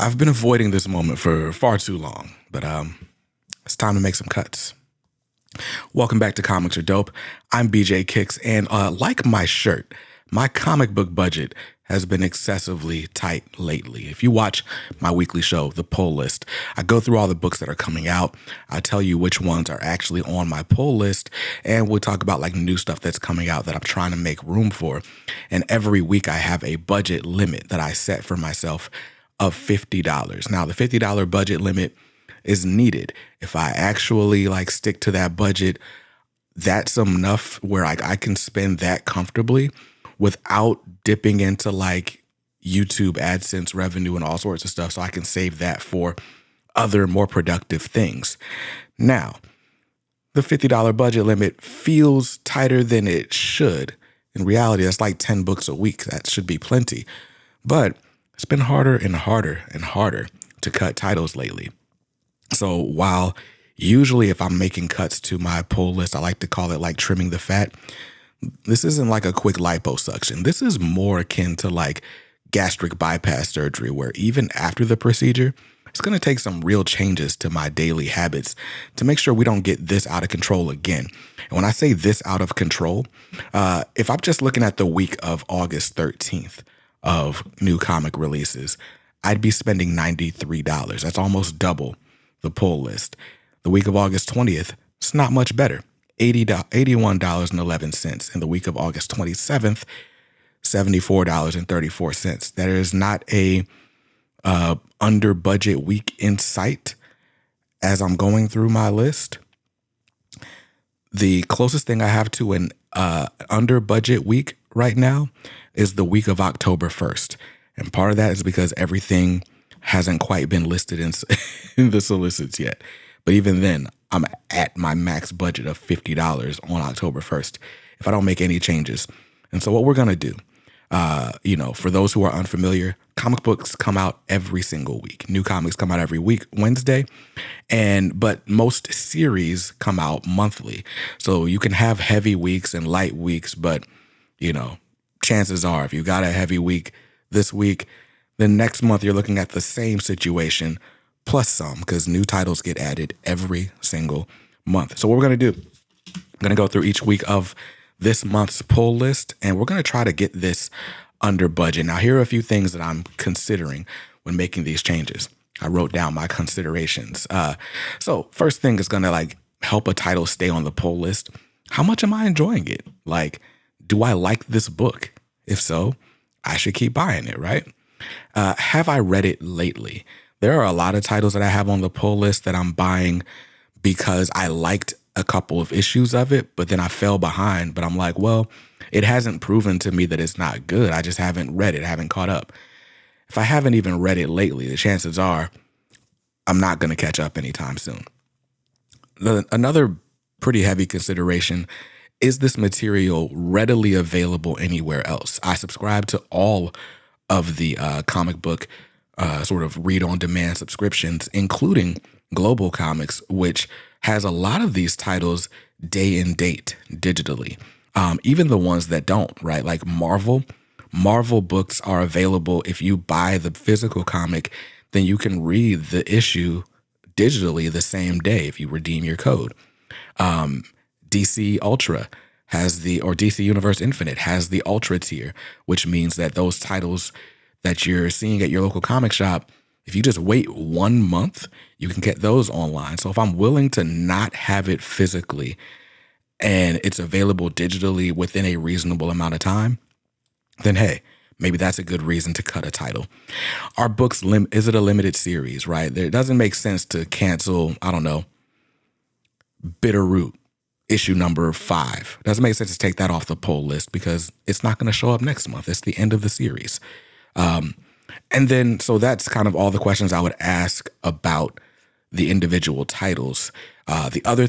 I've been avoiding this moment for far too long, but it's time to make some cuts. Welcome back to Comics Are Dope. I'm BJ Kicks, and like my shirt, my comic book budget has been excessively tight lately. If you watch my weekly show, The Pull List, I go through all the books that are coming out. I tell you which ones are actually on my pull list, and we'll talk about like new stuff that's coming out that I'm trying to make room for. And every week I have a budget limit that I set for myself of $50. Now, the $50 budget limit is needed. If I actually like stick to that budget, that's enough where I can spend that comfortably without dipping into like YouTube AdSense revenue and all sorts of stuff, so I can save that for other more productive things. Now, the $50 budget limit feels tighter than it should. In reality, that's like 10 books a week. That should be plenty. But it's been harder and harder and harder to cut titles lately. So while usually if I'm making cuts to my pull list, I like to call it like trimming the fat, this isn't like a quick liposuction. This is more akin to like gastric bypass surgery, where even after the procedure, it's going to take some real changes to my daily habits to make sure we don't get this out of control again. And when I say this out of control, if I'm just looking at the week of August 13th of new comic releases, I'd be spending $93. That's almost double the pull list. The week of August 20th, it's not much better. $81.11. In the week of August 27th, $74.34. There is not a under budget week in sight as I'm going through my list. The closest thing I have to an under budget week right now is the week of October 1st. And part of that is because everything hasn't quite been listed in the solicits yet. But even then, I'm at my max budget of $50 on October 1st if I don't make any changes. And so what we're going to do, for those who are unfamiliar, comic books come out every single week. New comics come out every week, Wednesday. But most series come out monthly. So you can have heavy weeks and light weeks, but, chances are if you got a heavy week this week, then next month you're looking at the same situation plus some, because new titles get added every single month. So what we're going to do, I'm going to go through each week of this month's pull list, and we're going to try to get this under budget. Now, here are a few things that I'm considering when making these changes. I wrote down my considerations. So first thing is going to like help a title stay on the pull list. How much am I enjoying it? Like, do I like this book? If so, I should keep buying it, right? Have I read it lately? There are a lot of titles that I have on the pull list that I'm buying because I liked a couple of issues of it, but then I fell behind. But I'm like, well, it hasn't proven to me that it's not good. I just haven't read it, haven't caught up. If I haven't even read it lately, the chances are I'm not going to catch up anytime soon. Another pretty heavy consideration, is this material readily available anywhere else? I subscribe to all of the comic book sort of read-on-demand subscriptions, including Global Comics, which has a lot of these titles day and date digitally. Even the ones that don't, right? Like Marvel books are available. If you buy the physical comic, then you can read the issue digitally the same day if you redeem your code. DC Ultra or DC Universe Infinite has the Ultra tier, which means that those titles that you're seeing at your local comic shop, if you just wait 1 month, you can get those online. So if I'm willing to not have it physically and it's available digitally within a reasonable amount of time, then hey, maybe that's a good reason to cut a title. Our books, is it a limited series, right? It doesn't make sense to cancel, Bitterroot issue number 5. It doesn't make sense to take that off the pull list because it's not going to show up next month. It's the end of the series. And then, so that's kind of all the questions I would ask about the individual titles. The other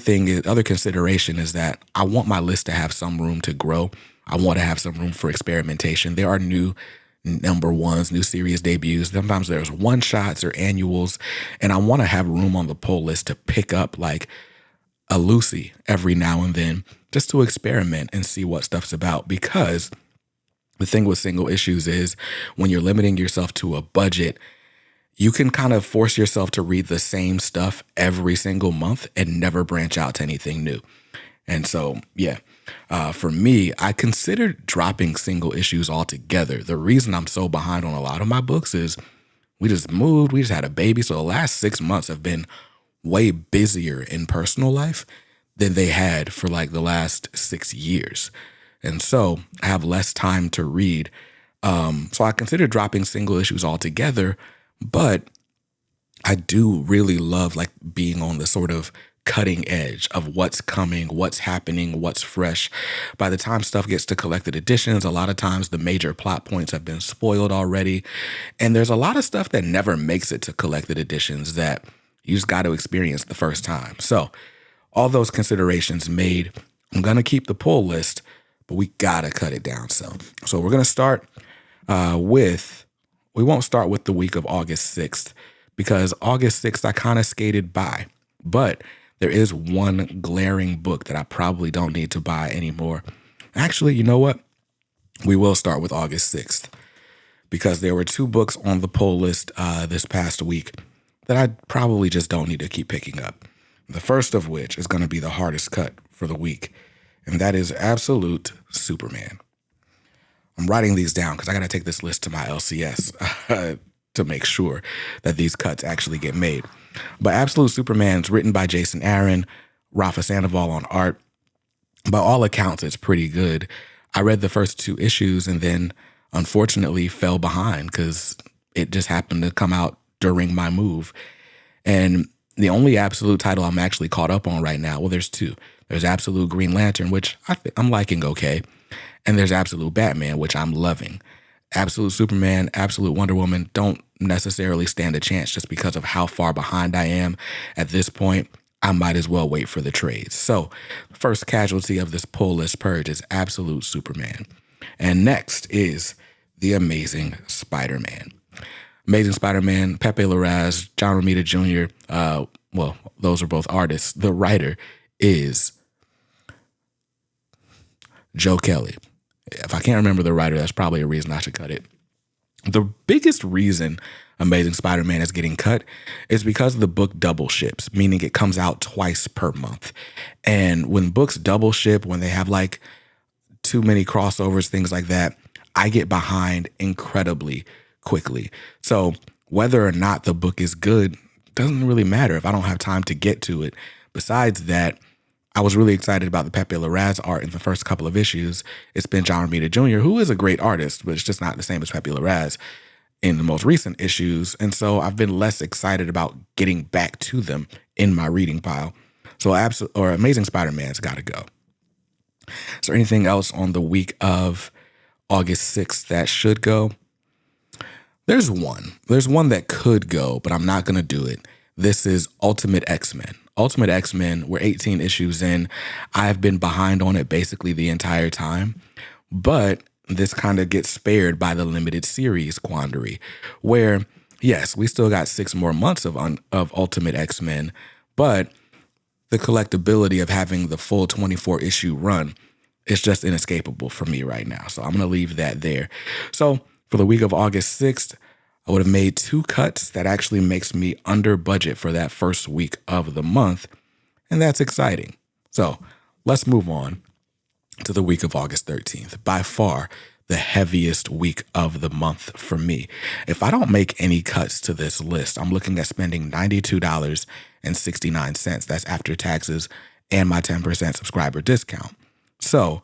consideration is that I want my list to have some room to grow. I want to have some room for experimentation. There are new number ones, new series debuts. Sometimes there's one shots or annuals, and I want to have room on the pull list to pick up like a Lucy every now and then just to experiment and see what stuff's about. Because the thing with single issues is when you're limiting yourself to a budget, you can kind of force yourself to read the same stuff every single month and never branch out to anything new. And so, yeah, for me, I considered dropping single issues altogether. The reason I'm so behind on a lot of my books is we just moved, we just had a baby. So the last 6 months have been way busier in personal life than they had for like the last 6 years. And so I have less time to read. So I considered dropping single issues altogether, but I do really love like being on the sort of cutting edge of what's coming, what's happening, what's fresh. By the time stuff gets to collected editions, a lot of times the major plot points have been spoiled already. And there's a lot of stuff that never makes it to collected editions that you just got to experience the first time. So all those considerations made, I'm going to keep the pull list, but we got to cut it down some. So we're going to start we won't start with the week of August 6th because August 6th I kind of skated by. But there is one glaring book that I probably don't need to buy anymore. Actually, you know what? We will start with August 6th because there were 2 books on the pull list this past week that I probably just don't need to keep picking up. The first of which is going to be the hardest cut for the week, and that is Absolute Superman. I'm writing these down because I got to take this list to my LCS to make sure that these cuts actually get made. But Absolute Superman's written by Jason Aaron, Rafa Sandoval on art. By all accounts, it's pretty good. I read the first 2 issues and then unfortunately fell behind because it just happened to come out during my move. And the only Absolute title I'm actually caught up on right now, well, there's 2. There's Absolute Green Lantern, which I'm liking okay. And there's Absolute Batman, which I'm loving. Absolute Superman, Absolute Wonder Woman don't necessarily stand a chance just because of how far behind I am. At this point, I might as well wait for the trades. So, first casualty of this pull list purge is Absolute Superman. And next is The Amazing Spider-Man. Amazing Spider-Man, Pepe Larraz, John Romita Jr., well, those are both artists. The writer is Joe Kelly. If I can't remember the writer, that's probably a reason I should cut it. The biggest reason Amazing Spider-Man is getting cut is because the book double ships, meaning it comes out twice per month. And when books double ship, when they have like too many crossovers, things like that, I get behind incredibly quickly. So whether or not the book is good doesn't really matter if I don't have time to get to it. Besides that, I was really excited about the Pepe Larraz art in the first couple of issues. It's been John Romita Jr., who is a great artist, but it's just not the same as Pepe Larraz in the most recent issues. And so I've been less excited about getting back to them in my reading pile. So Amazing Spider-Man's got to go. Is there anything else on the week of August 6th that should go? There's one. There's one that could go, but I'm not going to do it. This is Ultimate X-Men. Ultimate X-Men, we're 18 issues in. I've been behind on it basically the entire time, but this kind of gets spared by the limited series quandary, where, yes, we still got 6 more months of Ultimate X-Men, but the collectability of having the full 24-issue run is just inescapable for me right now. So I'm going to leave that there. So for the week of August 6th, I would have made 2 cuts. That actually makes me under budget for that first week of the month, and that's exciting. So let's move on to the week of August 13th. By far the heaviest week of the month for me. If I don't make any cuts to this list, I'm looking at spending $92.69. That's after taxes and my 10% subscriber discount. So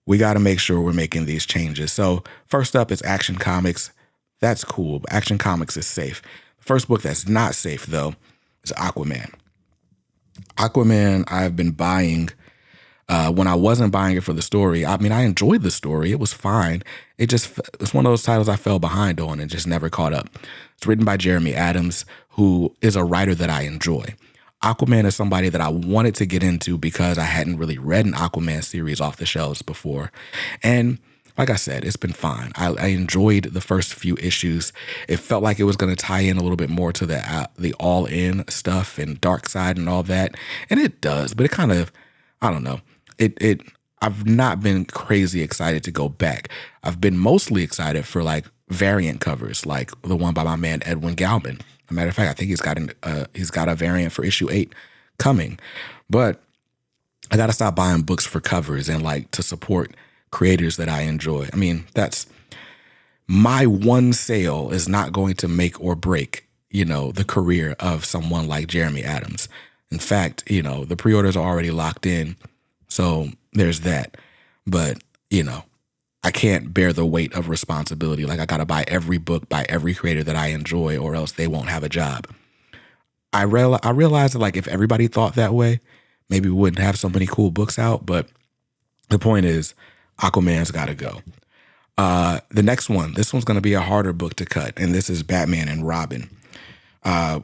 we got to make sure we're making these changes. So first up is Action Comics. That's cool, but Action Comics is safe. The first book that's not safe, though, is Aquaman. Aquaman, I've been buying when I wasn't buying it for the story. I mean, I enjoyed the story. It was fine. It's one of those titles I fell behind on and just never caught up. It's written by Jeremy Adams, who is a writer that I enjoy. Aquaman is somebody that I wanted to get into because I hadn't really read an Aquaman series off the shelves before. And like I said, it's been fine. I enjoyed the first few issues. It felt like it was going to tie in a little bit more to the all-in stuff and Dark Side and all that. And it does, but it kind of, I don't know. I've not been crazy excited to go back. I've been mostly excited for like variant covers, like the one by my man Edwin Galman. As a matter of fact, I think he's got a variant for issue 8 coming. But I got to stop buying books for covers and like to support creators that I enjoy. I mean, that's my one sale is not going to make or break, the career of someone like Jeremy Adams. In fact, the pre-orders are already locked in. So there's that. But, I can't bear the weight of responsibility. Like I got to buy every book by every creator that I enjoy or else they won't have a job. I realized that like if everybody thought that way, maybe we wouldn't have so many cool books out. But the point is, Aquaman's got to go. The next one, this one's going to be a harder book to cut, and this is Batman and Robin.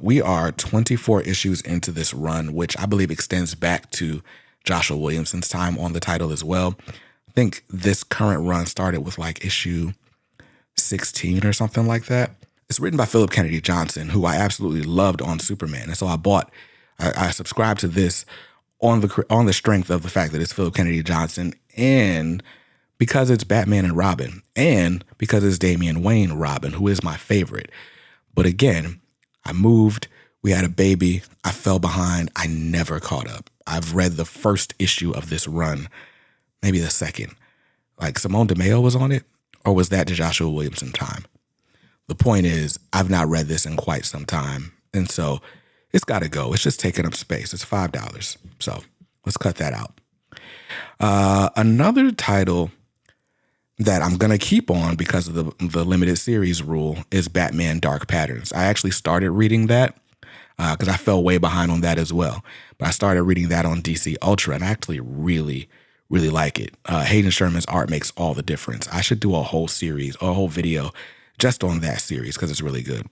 We are 24 issues into this run, which I believe extends back to Joshua Williamson's time on the title as well. I think this current run started with like issue 16 or something like that. It's written by Philip Kennedy Johnson, who I absolutely loved on Superman. And so I subscribed to this on the strength of the fact that it's Philip Kennedy Johnson and because it's Batman and Robin and because it's Damian Wayne Robin, who is my favorite. But again, I moved, we had a baby, I fell behind, I never caught up. I've read the first issue of this run, maybe the second. Like Simone DeMeo was on it, or was that the Joshua Williamson time? The point is, I've not read this in quite some time, and so it's got to go. It's just taking up space. It's $5, so let's cut that out. Another title that I'm going to keep on because of the limited series rule is Batman Dark Patterns. I actually started reading that because I fell way behind on that as well. But I started reading that on DC Ultra, and I actually really, really like it. Hayden Sherman's art makes all the difference. I should do a whole series or a whole video just on that series because it's really good.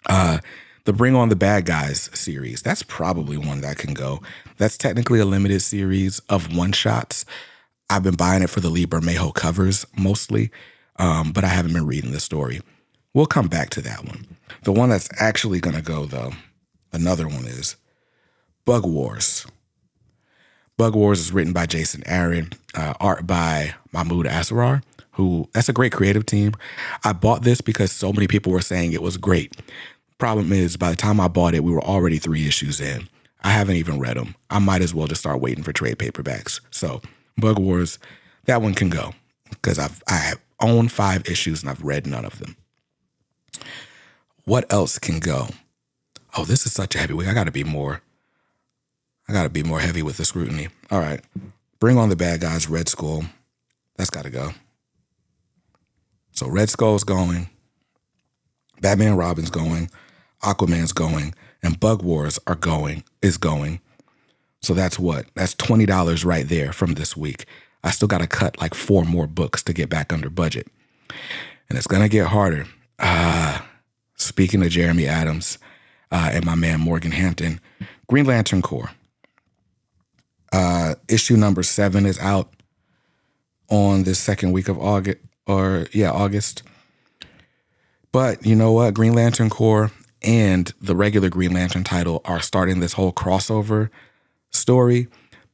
The Bring On the Bad Guys series, that's probably one that can go. That's technically a limited series of one-shots. I've been buying it for the Lee Bermejo covers mostly, but I haven't been reading the story. We'll come back to that one. The one that's actually going to go, though, another one is Bug Wars. Bug Wars is written by Jason Aaron, art by Mahmoud Asrar, that's a great creative team. I bought this because so many people were saying it was great. Problem is, by the time I bought it, we were already 3 issues in. I haven't even read them. I might as well just start waiting for trade paperbacks. So Bug Wars, that one can go because I own 5 issues and I've read none of them. What else can go? Oh, this is such a heavy week. I got to be more heavy with the scrutiny. All right. Bring On the Bad Guys, Red Skull. That's got to go. So Red Skull's going. Batman and Robin's going. Aquaman's going. And Bug Wars is going. So that's what? That's $20 right there from this week. I still got to cut like 4 more books to get back under budget. And it's going to get harder. Speaking of Jeremy Adams and my man Morgan Hampton, Green Lantern Corps. Issue number 7 is out on this second week of August. But you know what? Green Lantern Corps and the regular Green Lantern title are starting this whole crossover story.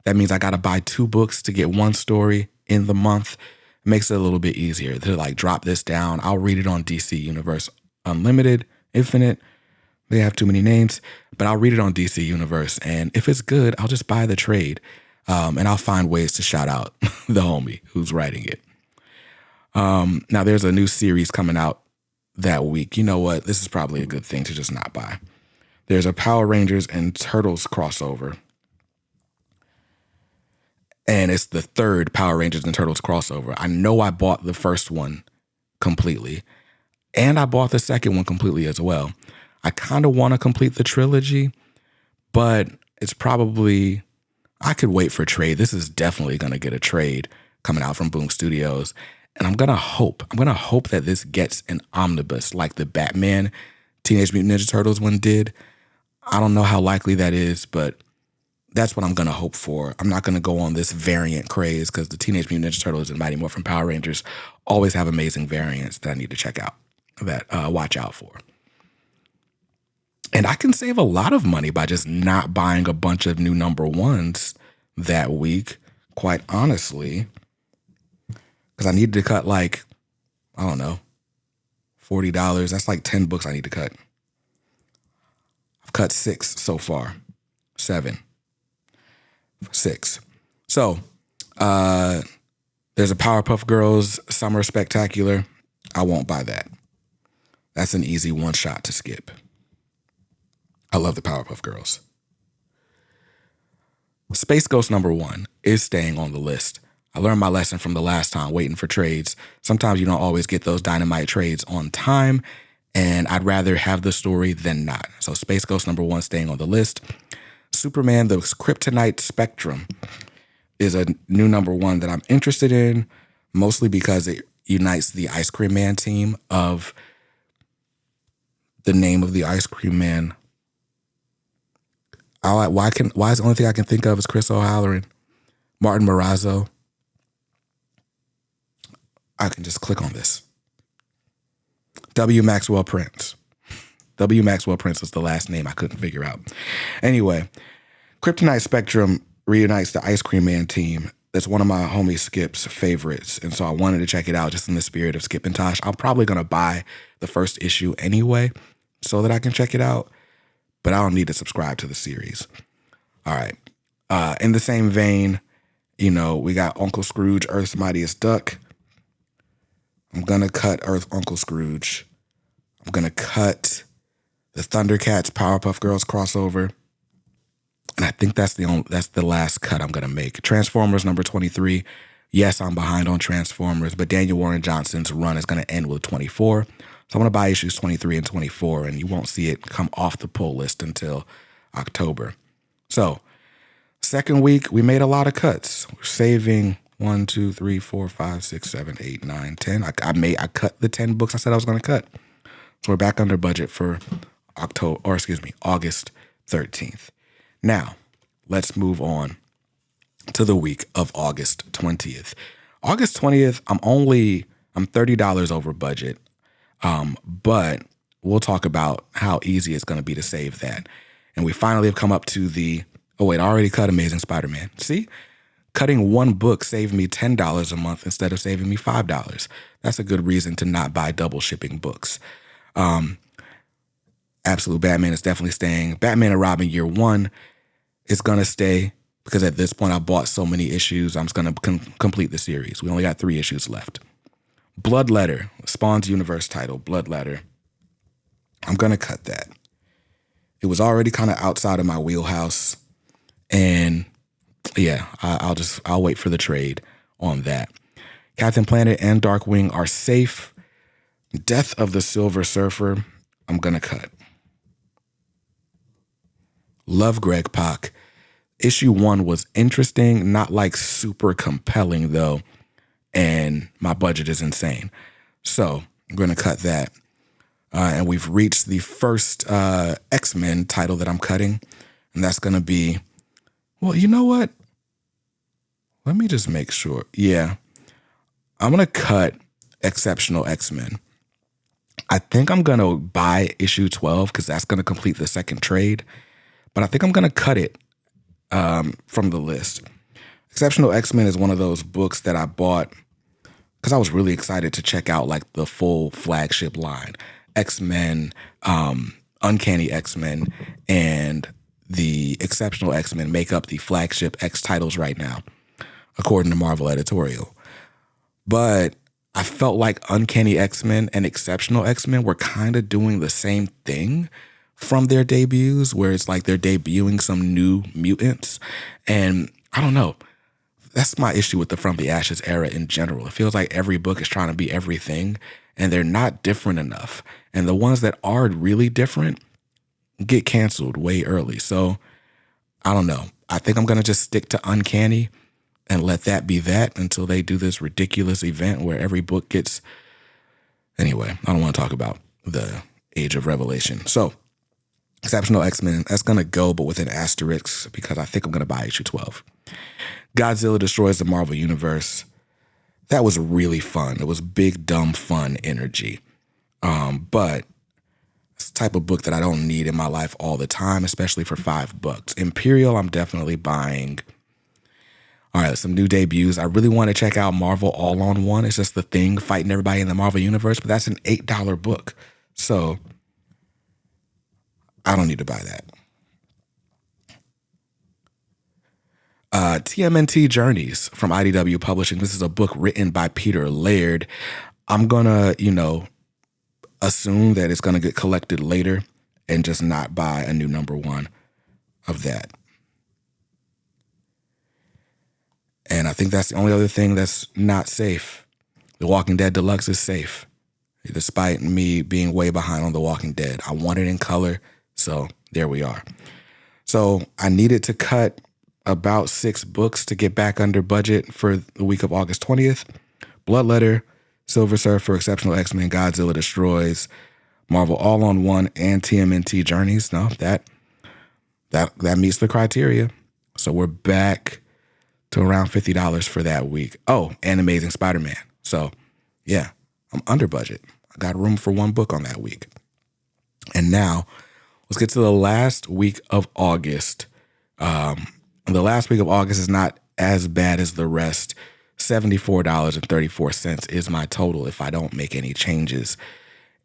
That means I got to buy 2 books to get 1 story in the month. It makes it a little bit easier to like drop this down. I'll read it on DC Universe Unlimited, Infinite. They have too many names, but I'll read it on DC Universe. And if it's good, I'll just buy the trade. And I'll find ways to shout out the homie who's writing it. Now there's a new series coming out that week. You know what? This is probably a good thing to just not buy. There's a Power Rangers and Turtles crossover. And it's the 3rd Power Rangers and Turtles crossover. I know I bought the first one completely. And I bought the second one completely as well. I kind of want to complete the trilogy, but it's probably, I could wait for trade. This is definitely going to get a trade coming out from Boom Studios. And I'm going to hope that this gets an omnibus like the Batman Teenage Mutant Ninja Turtles one did. I don't know how likely that is, but that's what I'm going to hope for. I'm not going to go on this variant craze because the Teenage Mutant Ninja Turtles and Mighty Morphin Power Rangers always have amazing variants that I need to check out, watch out for. And I can save a lot of money by just not buying a bunch of new number 1s that week, quite honestly. Because I needed to cut like, I don't know, $40. That's like 10 books I need to cut. I've cut 6 so far. 7. 6. So, there's a Powerpuff Girls Summer Spectacular. I won't buy that. That's an easy one shot to skip. I love the Powerpuff Girls. Space Ghost #1 is staying on the list. I learned my lesson from the last time waiting for trades. Sometimes you don't always get those dynamite trades on time, and I'd rather have the story than not. So Space Ghost #1 staying on the list. Superman, the Kryptonite Spectrum is a new #1 that I'm interested in, mostly because it unites the Ice Cream Man team of the name of the Ice Cream Man. Why is the only thing I can think of is Chris O'Halloran, Martin Morazzo. I can just click on this. W. Maxwell Prince. W. Maxwell Prince was the last name I couldn't figure out. Anyway, Kryptonite Spectrum reunites the Ice Cream Man team. That's one of my homie Skip's favorites, and so I wanted to check it out just in the spirit of Skip and Tosh. I'm probably going to buy the first issue anyway so that I can check it out, but I don't need to subscribe to the series. All right. In the same vein, we got Uncle Scrooge, Earth's Mightiest Duck. I'm going to cut Uncle Scrooge. I'm going to cut the Thundercats Powerpuff Girls crossover. And I think that's the last cut I'm going to make. Transformers #23. Yes, I'm behind on Transformers, but Daniel Warren Johnson's run is going to end with 24. So I'm going to buy issues 23 and 24, and you won't see it come off the pull list until October. So, second week, we made a lot of cuts. We're saving 1, 2, 3, 4, 5, 6, 7, 8, 9, 10. I cut the 10 books I said I was going to cut. So we're back under budget for August 13th. Now, let's move on to the week of August 20th. August 20th, I'm $30 over budget. But we'll talk about how easy it's going to be to save that. And we finally have come up to I already cut Amazing Spider-Man. See? Cutting one book saved me $10 a month instead of saving me $5. That's a good reason to not buy double shipping books. Absolute Batman is definitely staying. Batman and Robin Year 1 is going to stay because at this point I bought so many issues. I'm just going to complete the series. We only got 3 issues left. Blood Letter, Spawn's Universe title, Blood Letter. I'm going to cut that. It was already kind of outside of my wheelhouse. And yeah, I'll wait for the trade on that. Captain Planet and Darkwing are safe. Death of the Silver Surfer, I'm going to cut. Love Greg Pac. Issue 1 was interesting, not like super compelling though. And my budget is insane. So I'm going to cut that. And we've reached the first XMen title that I'm cutting. And that's going to be, well, you know what? Let me just make sure. Yeah. I'm going to cut Exceptional X-Men. I think I'm going to buy issue 12 because that's going to complete the second trade. But I think I'm going to cut it from the list. Exceptional X-Men is one of those books that I bought because I was really excited to check out like the full flagship line. X-Men, Uncanny X-Men, and the Exceptional X-Men make up the flagship X titles right now, according to Marvel Editorial. But I felt like Uncanny X-Men and Exceptional X-Men were kind of doing the same thing from their debuts, where it's like they're debuting some new mutants. And I don't know. That's my issue with the From the Ashes era in general. It feels like every book is trying to be everything, and they're not different enough. And the ones that are really different get canceled way early. So I don't know. I think I'm going to just stick to Uncanny and let that be that until they do this ridiculous event where every book gets... Anyway, I don't want to talk about the Age of Revelation. So Exceptional X-Men, that's going to go, but with an asterisk, because I think I'm going to buy issue 12. Godzilla Destroys the Marvel Universe. That was really fun. It was big, dumb, fun energy. But it's the type of book that I don't need in my life all the time, especially for $5. Imperial, I'm definitely buying. All right, some new debuts. I really want to check out Marvel Allon 1. It's just the Thing fighting everybody in the Marvel Universe, but that's an $8 book. So I don't need to buy that. TMNT Journeys from IDW Publishing. This is a book written by Peter Laird. I'm going to, assume that it's going to get collected later and just not buy a new #1 of that. And I think that's the only other thing that's not safe. The Walking Dead Deluxe is safe, despite me being way behind on The Walking Dead. I want it in color, so there we are. So I needed to cut about 6 books to get back under budget for the week of August 20th. Bloodletter, Silver Surfer, Exceptional X-Men, Godzilla Destroys, Marvel Allon 1, and TMNT Journeys. No, that meets the criteria. So we're back to around $50 for that week. Oh, and Amazing Spider-Man. So yeah, I'm under budget. I got room for 1 book on that week. And now let's get to the last week of August. The last week of August is not as bad as the rest. $74.34 is my total if I don't make any changes.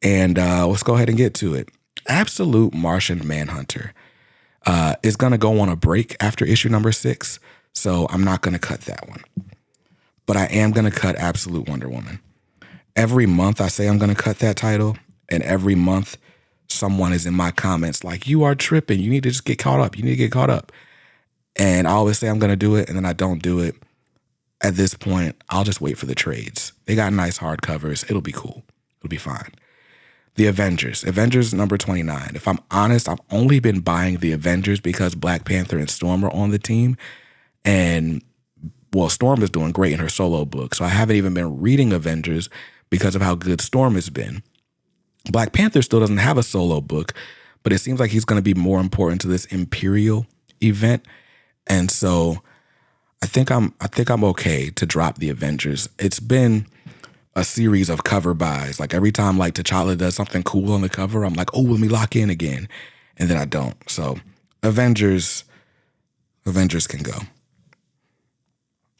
And let's go ahead and get to it. Absolute Martian Manhunter is going to go on a break after issue number 6, so I'm not going to cut that one. But I am going to cut Absolute Wonder Woman. Every month I say I'm going to cut that title, and every month someone is in my comments like, you are tripping. You need to just get caught up. You need to get caught up. And I always say I'm going to do it, and then I don't do it. At this point, I'll just wait for the trades. They got nice hardcovers. It'll be cool. It'll be fine. The Avengers number 29. If I'm honest, I've only been buying the Avengers because Black Panther and Storm are on the team. And, well, Storm is doing great in her solo book, so I haven't even been reading Avengers because of how good Storm has been. Black Panther still doesn't have a solo book, but it seems like he's going to be more important to this Imperial event. And so I think I'm okay to drop the Avengers. It's been a series of cover buys. Like every time like T'Challa does something cool on the cover, I'm like, oh, let me lock in again. And then I don't. So Avengers can go.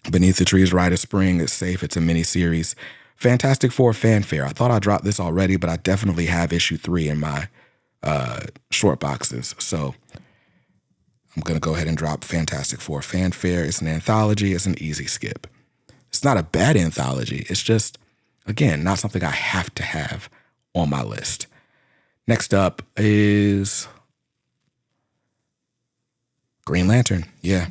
Beneath the Trees, Rite of Spring is safe. It's a mini-series. Fantastic Four Fanfare. I thought I dropped this already, but I definitely have issue 3 in my short boxes. So I'm going to go ahead and drop Fantastic Four Fanfare. It's an anthology. It's an easy skip. It's not a bad anthology. It's just, again, not something I have to have on my list. Next up is Green Lantern. Yeah.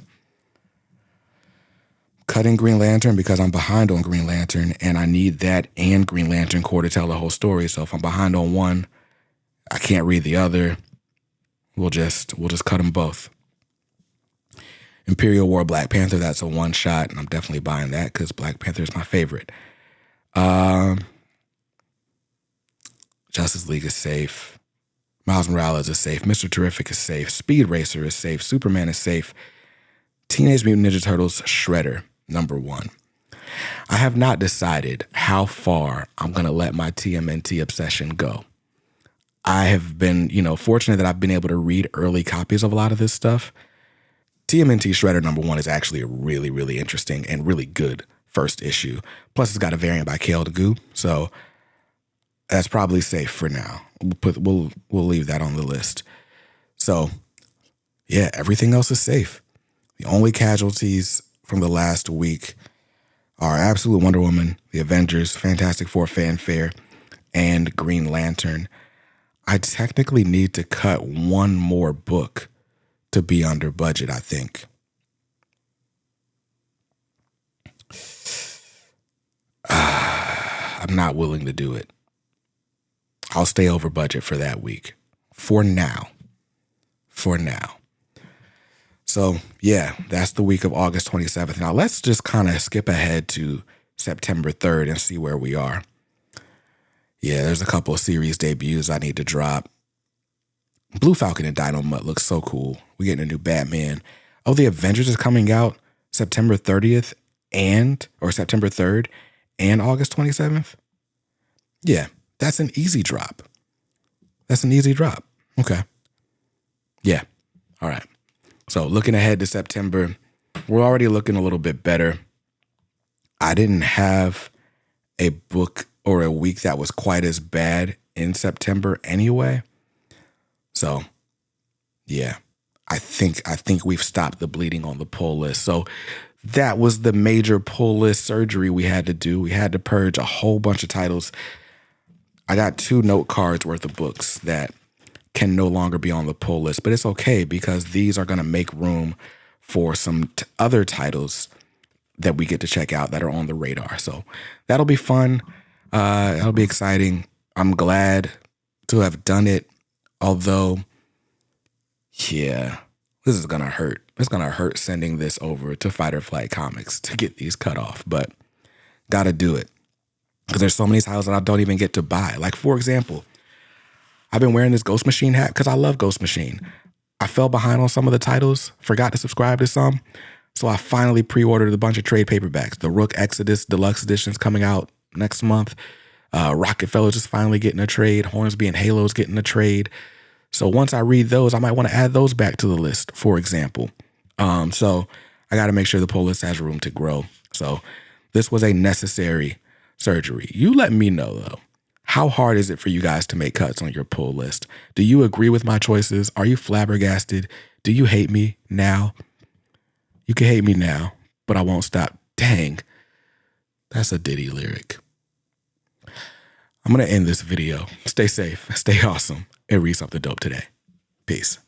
Cutting Green Lantern because I'm behind on Green Lantern, and I need that and Green Lantern Corps to tell the whole story. So if I'm behind on one, I can't read the other. We'll just cut them both. Imperial War Black Panther, that's a one-shot, and I'm definitely buying that because Black Panther is my favorite. Justice League is safe. Miles Morales is safe. Mr. Terrific is safe. Speed Racer is safe. Superman is safe. Teenage Mutant Ninja Turtles Shredder, number 1. I have not decided how far I'm going to let my TMNT obsession go. I have been, fortunate that I've been able to read early copies of a lot of this stuff. TMNT Shredder number 1 is actually a really, really interesting and really good first issue. Plus, it's got a variant by Kale DeGoo, so that's probably safe for now. We'll leave that on the list. So, yeah, everything else is safe. The only casualties from the last week are Absolute Wonder Woman, The Avengers, Fantastic Four Fanfare, and Green Lantern. I technically need to cut one more book to be under budget, I think. I'm not willing to do it. I'll stay over budget for that week. For now. So, yeah, that's the week of August 27th. Now, let's just kind of skip ahead to September 3rd and see where we are. Yeah, there's a couple of series debuts I need to drop. Blue Falcon and Dino Mutt looks so cool. We're getting a new Batman. Oh, The Avengers is coming out September 30th or September 3rd and August 27th? Yeah, that's an easy drop. Okay. Yeah. All right. So looking ahead to September, we're already looking a little bit better. I didn't have a book or a week that was quite as bad in September anyway. So yeah, I think we've stopped the bleeding on the pull list. So that was the major pull list surgery we had to do. We had to purge a whole bunch of titles. I got 2 note cards worth of books that can no longer be on the pull list, but it's okay because these are going to make room for some other titles that we get to check out that are on the radar. So that'll be fun. That'll be exciting. I'm glad to have done it. Although, yeah, this is going to hurt. It's going to hurt sending this over to Fight or Flight Comics to get these cut off, but got to do it because there's so many titles that I don't even get to buy. Like, for example, I've been wearing this Ghost Machine hat because I love Ghost Machine. I fell behind on some of the titles, forgot to subscribe to some, so I finally pre-ordered a bunch of trade paperbacks. The Rook Exodus Deluxe edition's coming out next month. Rockefeller's just finally getting a trade. Hornsby and Halo's getting a trade. So once I read those, I might want to add those back to the list, for example. So I got to make sure the pull list has room to grow. So this was a necessary surgery. You let me know, though. How hard is it for you guys to make cuts on your pull list? Do you agree with my choices? Are you flabbergasted? Do you hate me now? You can hate me now, but I won't stop. Dang, that's a Diddy lyric. I'm going to end this video. Stay safe, stay awesome, and read something dope today. Peace.